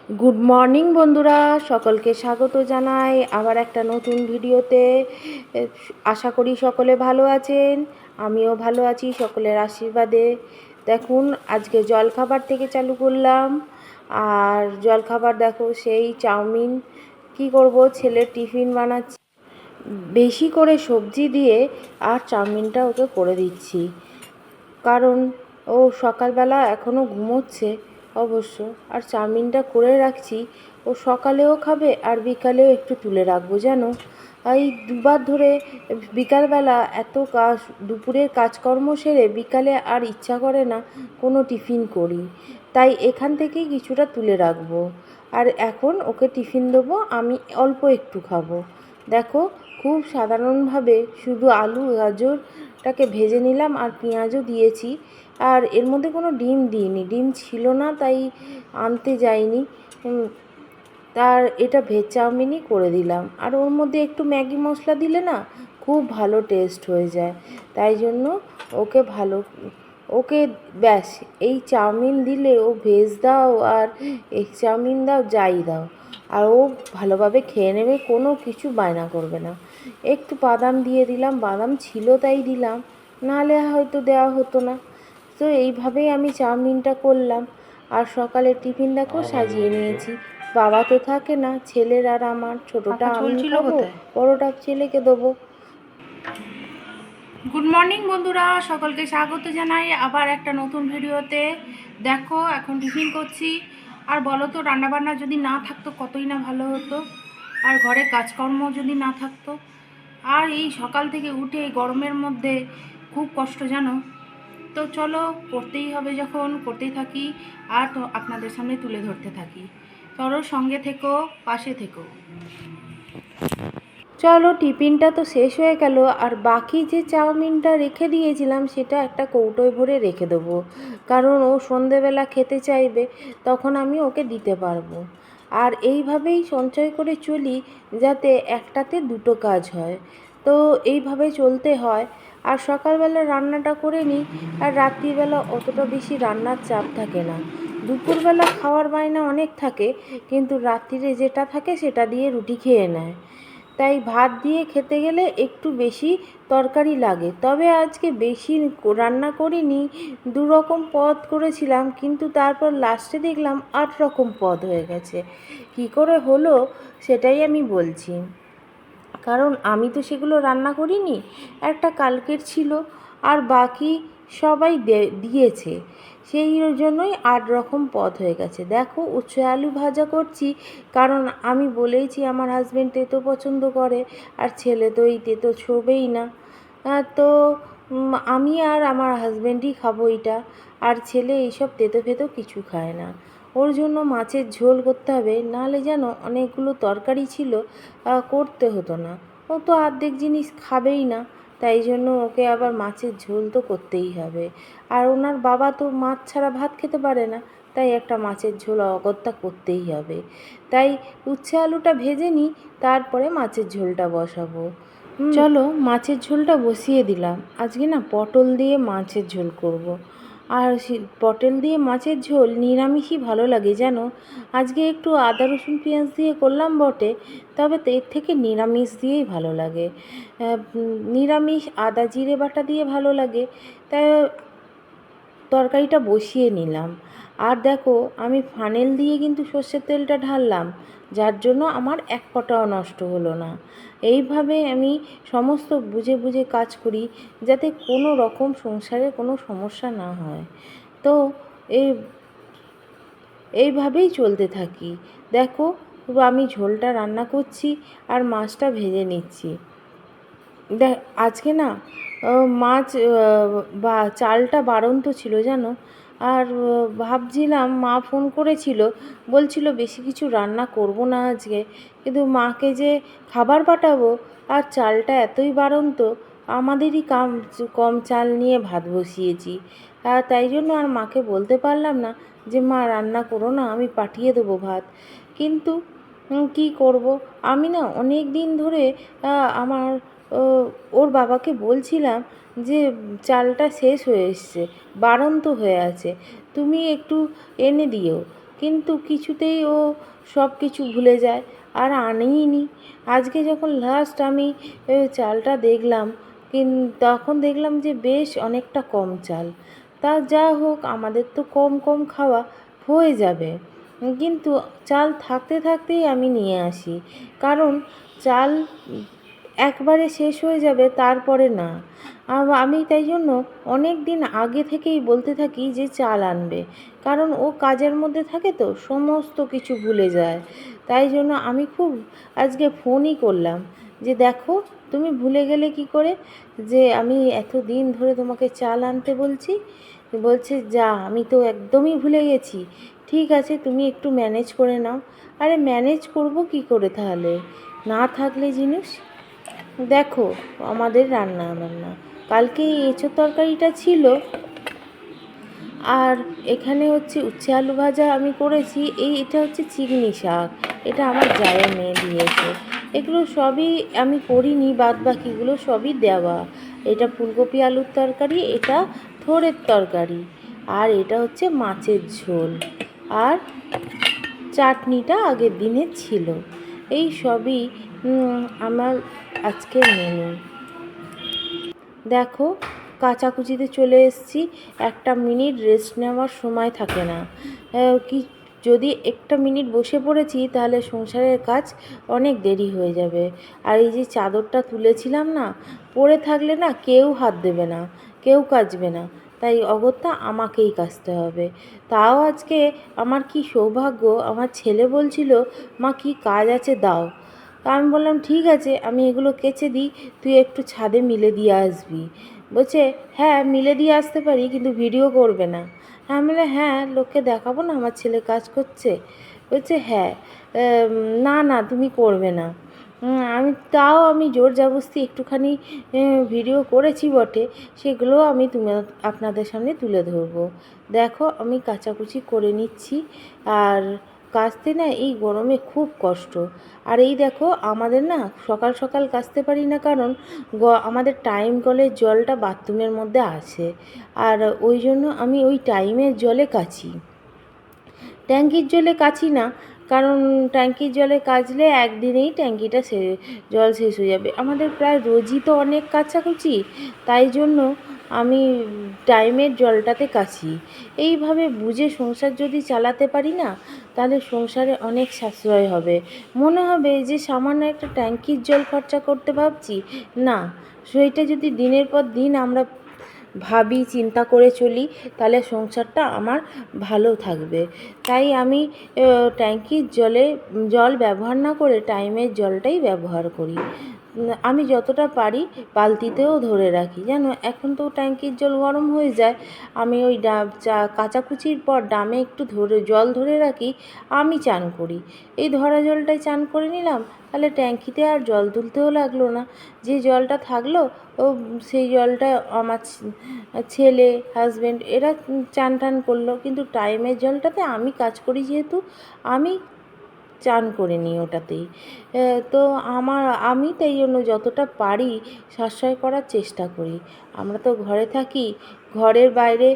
Good morning বন্ধুরা, সকলকে স্বাগত জানাই আবার একটা নতুন ভিডিওতে। আশা করি সকলে ভালো আছেন, আমিও ভালো আছি সকলের আশীর্বাদে। দেখুন, আজকে জলখাবার থেকে চালু করলাম। আর জলখাবার দেখো, সেই চাউমিন। কি করব, ছেলের টিফিন বানাচ্ছি বেশি করে সবজি দিয়ে, আর চাউমিনটা ওকে করে দিচ্ছি। কারণ ও সকালবেলা এখনও ঘুমোচ্ছে অবশ্য, আর চাউমিনটা করে রাখছি। ও সকালেও খাবে আর বিকালেও একটু তুলে রাখবো, জানো। এই দুবার ধরে বিকালবেলা এত কাজ, দুপুরের কাজকর্ম সেরে বিকালে আর ইচ্ছা করে না কোনো টিফিন করি। তাই এখান থেকেই কিছুটা তুলে রাখবো। আর এখন ওকে টিফিন দেবো, আমি অল্প একটু খাবো। দেখো, খুব সাধারণভাবে শুধু আলু গাজরটাকে ভেজে নিলাম আর পেঁয়াজও দিয়েছি। আর এর মধ্যে কোনো ডিম দিইনি, ডিম ছিল না তাই আনতে যাইনি। তার এটা ভেজ চাউমিনই করে দিলাম। আর ওর মধ্যে একটু ম্যাগি মশলা দিলে না খুব ভালো টেস্ট হয়ে যায়। তাই জন্য ওকে ব্যাস এই চাউমিন দিলে, ও ভেজ দাও আর এগ চাউমিন দাও, যাই দাও, আর ও ভালোভাবে খেয়ে নেবে, কোনো কিছু বায়না করবে না। একটু বাদাম দিয়ে দিলাম, বাদাম ছিল তাই দিলাম, নাহলে হয়তো দেওয়া হতো না। তো এইভাবেই আমি চাউমিনটা করলাম। আর সকালের টিফিনটাকেও সাজিয়ে নিয়েছি। বাবা তো থাকে না, ছেলের আর আমার, ছোটোটা আমি খাবো, বড়োটা ছেলেকে দেবো। গুড মর্নিং বন্ধুরা, সকলকে স্বাগত জানাই আবার একটা নতুন ভিডিওতে। দেখো, এখন টিফিন করছি। আর বলো তো, রান্নাবান্না যদি না থাকতো কতই না ভালো হতো, আর ঘরে কাজকর্ম যদি না থাকতো। আর এই সকাল থেকে উঠে গরমের মধ্যে খুব কষ্ট, জানো। তো চলো, করতেই হবে যখন করতেই থাকি, আর তো আপনাদের সামনে তুলে ধরতে থাকি। চলো, সঙ্গে থেকো, পাশে থেকো। চলো, টিফিনটা তো শেষ হয়ে গেল, আর বাকি যে চাউমিনটা রেখে দিয়েছিলাম সেটা একটা কৌটোয় ভরে রেখে দেবো। কারণ ও সন্ধেবেলা খেতে চাইবে, তখন আমি ওকে দিতে পারবো। আর এইভাবেই সঞ্চয় করে চলি, যাতে একটাতে দুটো কাজ হয়। তো এইভাবে চলতে হয়। আর সকালবেলা রান্নাটা করে নিই, আর রাত্রিবেলা অতটা বেশি রান্নার চাপ থাকে না। দুপুরবেলা খাওয়ার বায়না অনেক থাকে, কিন্তু রাত্রিরে যেটা থাকে সেটা দিয়ে রুটি খেয়ে নেয়। তাই ভাত দিয়ে খেতে গেলে একটু বেশি তরকারি লাগে। তবে আজকে বেশি রান্না করিনি, 2 রকম পদ করেছিলাম, কিন্তু তারপর লাস্টে দেখলাম 8 রকম পদ হয়ে গেছে। কী করে হলো সেটাই আমি বলছি। কারণ আমি তো সেগুলো রান্না করিনি, একটা কালকের ছিল, আর বাকি সবাই দিয়েছে। সেই জন্যই 8 রকম পদ হয়ে গেছে। দেখো, উচ্ছে আলু ভাজা করছি, কারণ আমি বলেইছি আমার হাজব্যান্ড তেতো পছন্দ করে, আর ছেলে তো এই তেতো ছোঁবেই না। তো আমি আর আমার হাজব্যান্ডই খাবো এটা। আর ছেলে এইসব তেতো ফেতো কিছু খায় না। ওর জন্য মাছের ঝোল করতে হবে, নাহলে যেন অনেকগুলো তরকারি ছিল, করতে হতো না। ও তো অর্ধেক জিনিস খাবেই না, তাই জন্য ওকে আবার মাছের ঝোল তো করতেই হবে। আর ওনার বাবা তো মাছ ছাড়া ভাত খেতে পারে না, তাই একটা মাছের ঝোল অগত্যা করতেই হবে। তাই উচ্ছে আলুটা ভেজে নিই, তারপরে মাছের ঝোলটা বসাবো। চলো, মাছের ঝোলটা বসিয়ে দিলাম। আজকে না পটল দিয়ে মাছের ঝোল করব। আর পটল দিয়ে মাছের ঝোল নিরামিষই ভালো লাগে, জানো। আজকে একটু আদা রসুন পেঁয়াজ দিয়ে করলাম বটে, তবে এর থেকে নিরামিষ দিয়েই ভালো লাগে। নিরামিষ আদা জিরে বাটা দিয়ে ভালো লাগে, তাই তরকারিটা বসিয়ে নিলাম। আর দেখো, আমি ফানেল দিয়ে কিন্তু সর্ষের তেলটা ঢাললাম, যার জন্য আমার এক ফোঁটাও নষ্ট হলো না। এইভাবে আমি সমস্ত বুঝে বুঝে কাজ করি, যাতে কোনো রকম সংসারে কোনো সমস্যা না হয়। তো এই এইভাবেই চলতে থাকি। দেখো, আমি ঝোলটা রান্না করছি আর মাছটা ভেজে নিচ্ছি। আজকে না মাছ বা চালটা বাড়ন্ত ছিল, জানো। আর ভাবছিলাম, মা ফোন করেছিল, বলছিল বেশি কিছু রান্না করব না আজকে, কিন্তু মাকে যে খাবার পাঠাবো, আর চালটা এতই বাড়ন্ত, আমাদেরই কম চাল নিয়ে ভাত বসিয়েছি। আর তাই জন্য আর মাকে বলতে পারলাম না যে মা রান্না করো না, আমি পাঠিয়ে দেবো ভাত। কিন্তু কী করব, আমি না অনেক দিন ধরে আমার ওর বাবাকে বলছিলাম যে চালটা শেষ হয়ে এসছে, বাড়ন্ত হয়ে আছে, তুমি একটু এনে দিও। কিন্তু কিছুতেই ও সব কিছু ভুলে যায় আর আনেইনি। আজকে যখন লাস্ট আমি চালটা দেখলাম, তখন দেখলাম যে বেশ অনেকটা কম চাল। তা যা হোক, আমাদের তো কম কম খাওয়া হয়ে যাবে, কিন্তু চাল থাকতে থাকতেই আমি নিয়ে আসি, কারণ চাল একবারে শেষ হয়ে যাবে তারপরে না। আমি তাই জন্য অনেক দিন আগে থেকেই বলতে থাকি যে চাল আনবে, কারণ ও কাজের মধ্যে থাকে তো সমস্ত কিছু ভুলে যায়। তাই জন্য আমি খুব আজকে ফোনই করলাম যে দেখো, তুমি ভুলে গেলে কি করে যে আমি এত দিন ধরে তোমাকে চাল আনতে বলছি। বলছে যা, আমি তো একদমই ভুলে গেছি। ঠিক আছে, তুমি একটু ম্যানেজ করে নাও। আরে ম্যানেজ করব কি করে তাহলে, না থাকলে জিনিস। দেখো, আমাদের রান্না বান্না কালকে এই এঁচোড় তরকারিটা ছিল, আর এখানে হচ্ছে উচ্ছে আলু ভাজা আমি করেছি। এটা হচ্ছে চিংড়ি শাক, এটা আমার জায়ের মেয়ে দিয়েছে। এগুলো সবই আমি করিনি, বাদ বাকিগুলো সবই দেওয়া। এটা ফুলকপি আলুর তরকারি, এটা থোড়ের তরকারি, আর এটা হচ্ছে মাছের ঝোল, আর চাটনিটা আগের দিনের ছিল। এই সবই আমার আজকের মেনু। দেখো, কাচাকুচিতে চলে এসেছি। একটা মিনিট রেস্ট নেওয়ার সময় থাকে না। কি, যদি একটা মিনিট বসে পড়েছি তাহলে সংসারের কাজ অনেক দেরি হয়ে যাবে। আর এই যে চাদরটা তুলেছিলাম না, পড়ে থাকলে না কেউ হাত দেবে না, কেউ কাচবে না, তাই অগত্যা আমাকেই কাচতে হবে। তাও আজকে আমার কি সৌভাগ্য, আমার ছেলে বলছিল মা কি কাজ আছে দাও। তা আমি বললাম ঠিক আছে, আমি এগুলো কেচে দিই, তুই একটু ছাদে মিলে দিয়ে আসবি। বলছে হ্যাঁ মিলে দিয়ে আসতে পারি, কিন্তু ভিডিও করবে না। আমি বললাম হ্যাঁ, লোককে দেখাবো না আমার ছেলে কাজ করছে। বলছে হ্যাঁ, না না তুমি করবে না। আমি জোর জবরদস্তি একটুখানি ভিডিও করেছি বটে, সেগুলোও আমি আপনাদের সামনে তুলে ধরবো। দেখো, আমি কাচাকুচি করে নিচ্ছি, আর কাচতে না এই গরমে খুব কষ্ট। আর এই দেখো, আমাদের না সকাল সকাল কাচতে পারি না, কারণ আমাদের টাইম কলের জলটা বাথরুমের মধ্যে আছে, আর ওই জন্য আমি ওই টাইমের জলে কাচি, ট্যাঙ্কির জলে কাচি না। কারণ ট্যাঙ্কির জলে কাচলে একদিনেই ট্যাঙ্কিটা জল শেষ হয়ে যাবে। আমাদের প্রায় রোজই তো অনেক কাচাকুচি, তাই জন্য আমি টাইমের জলটাতে কাচি। এইভাবে বুঝে সংসার যদি চালাতে পারি না, তাহলে সংসারে অনেক সাশ্রয় হবে। মনে হবে যে সামান্য একটা ট্যাঙ্কির জল খরচা করতে ভাবছি, না, সেইটা যদি দিনের পর দিন আমরা ভাবি, চিন্তা করে চলি, তাহলে সংসারটা আমার ভালো থাকবে। তাই আমি ট্যাঙ্কির জল ব্যবহার না করে টাইমের জলটাই ব্যবহার করি। আমি যতটা পারি বালতিতেও ধরে রাখি, জানো, এখন তো ট্যাঙ্কির জল গরম হয়ে যায়। আমি ওই কাচাকুচির পর ড্রামে একটু জল ধরে রাখি, আমি চান করি। এই ধরা জলটাই চান করে নিলাম, তাহলে ট্যাঙ্কিতে আর জল তুলতেও লাগলো না। যে জলটা থাকলো, ও সেই জলটা আমার ছেলে, হাজব্যান্ড এরা চান টান করলো, কিন্তু টাইমের জলটাতে আমি কাজ করি যেহেতু, আমি চান করে নিই ওটাতেই। তো আমি তাই জন্য যতটা পারি সাশ্রয় করার চেষ্টা করি। আমরা তো ঘরে থাকি, ঘরের বাইরে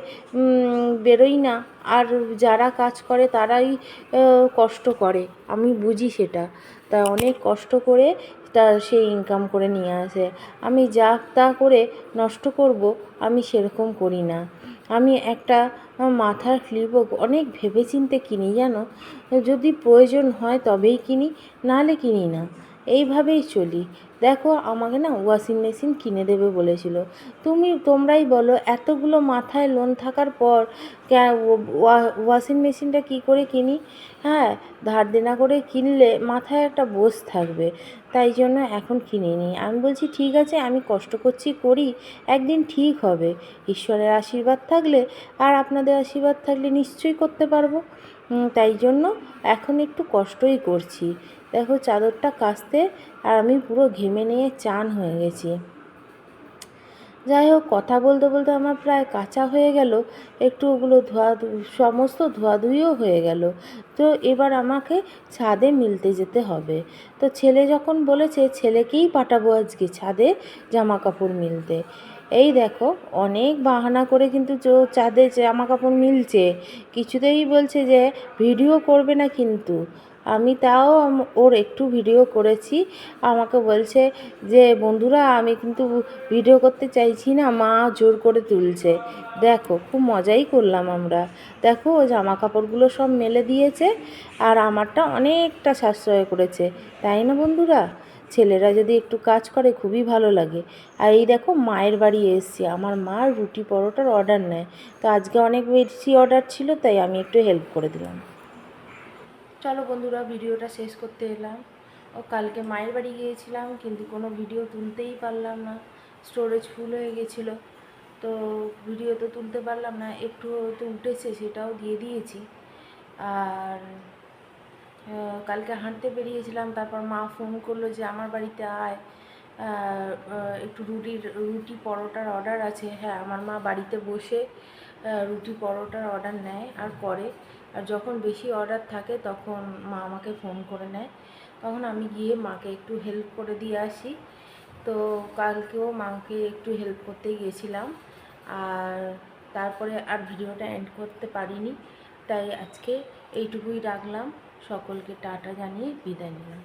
বেরোই না, আর যারা কাজ করে তারাই কষ্ট করে, আমি বুঝি সেটা। তা অনেক কষ্ট করে সে ইনকাম করে নিয়ে আসে। আমি যা তা করে নষ্ট করব, আমি সেরকম করি না। আমি একটা মাথার ক্লিপও অনেক ভেবেচিন্তে কিনি, জানো, যদি প্রয়োজন হয় তবেই কিনি, নাহলে কিনি না। এইভাবেই চলি। দেখো, আমাকে না ওয়াশিং মেশিন কিনে দেবে বলেছিল। তোমরাই বলো, এতগুলো মাথায় লোন থাকার পর ওয়াশিং মেশিনটা কী করে কিনি? হ্যাঁ, ধার দেনা করে কিনলে মাথায় একটা বোঝ থাকবে, তাই জন্য এখন কিনিনি। আমি বলছি ঠিক আছে, আমি কষ্ট করছি করি, একদিন ঠিক হবে। ঈশ্বরের আশীর্বাদ থাকলে আর আপনাদের আশীর্বাদ থাকলে নিশ্চয়ই করতে পারবো। তাই জন্য এখন একটু কষ্টই করছি। দেখো, চাদরটা কাচতে আর আমি পুরো ঘেমে নিয়ে চান হয়ে গেছি। যাই হোক, কথা বলতে বলতে আমার প্রায় কাচা হয়ে গেল, একটু ওগুলো সমস্ত ধোয়াধুয়িও হয়ে গেল। তো এবার আমাকে ছাদে মিলতে যেতে হবে। তো ছেলে যখন বলেছে, ছেলেকেই পাঠাবো আজকে ছাদে জামা কাপড় মিলতে। এই দেখো অনেক বাহানা করে কিন্তু চাঁদে জামা কাপড় মিলছে, কিছুতেই বলছে যে ভিডিও করবে না কিন্তু। আমি তাও ওর একটু ভিডিও করেছি। আমাকে বলছে যে বন্ধুরা আমি কিন্তু ভিডিও করতে চাইছি না, মা জোর করে তুলছে। দেখো খুব মজাই করলাম আমরা। দেখো ও জামা কাপড়গুলো সব মেলে দিয়েছে আর আমারটা অনেকটা সাশ্রয় করেছে, তাই না বন্ধুরা? ছেলেরা যদি একটু কাজ করে খুবই ভালো লাগে। আর এই দেখো মায়ের বাড়ি এসেছি, আমার মা রুটি পরোটার অর্ডার নেয়, তো আজকে অনেক বেশি অর্ডার ছিল তাই আমি একটু হেল্প করে দিলাম। চলো বন্ধুরা ভিডিওটা শেষ করতে এলাম। কালকে মায়ের বাড়ি গিয়েছিলাম কিন্তু কোনো ভিডিও তুলতেই পারলাম না, স্টোরেজ ফুল হয়ে গেছিলো, তো ভিডিও তো তুলতে পারলাম না। একটু তো উঠেছে সেটাও দিয়ে দিয়েছি। আর কালকে হাঁটতে বেরিয়েছিলাম, তারপর মা ফোন করলো যে আমার বাড়িতে আয়, একটু রুটি পরোটার অর্ডার আছে। হ্যাঁ, আমার মা বাড়িতে বসে রুটি পরোটার অর্ডার নেয় আর করে। আর যখন বেশি অর্ডার থাকে তখন মা আমাকে ফোন করে নেয়, তখন আমি গিয়ে মাকে একটু হেল্প করে দিয়ে আসি। তো কালকেও মাকে একটু হেল্প করতে গিয়েছিলাম। আর তারপরে আর ভিডিওটা এন্ড করতে পারিনি, তাই আজকে এইটুকুই রাখলাম। সকলকে টাটা জানিয়ে বিদায় নিলাম।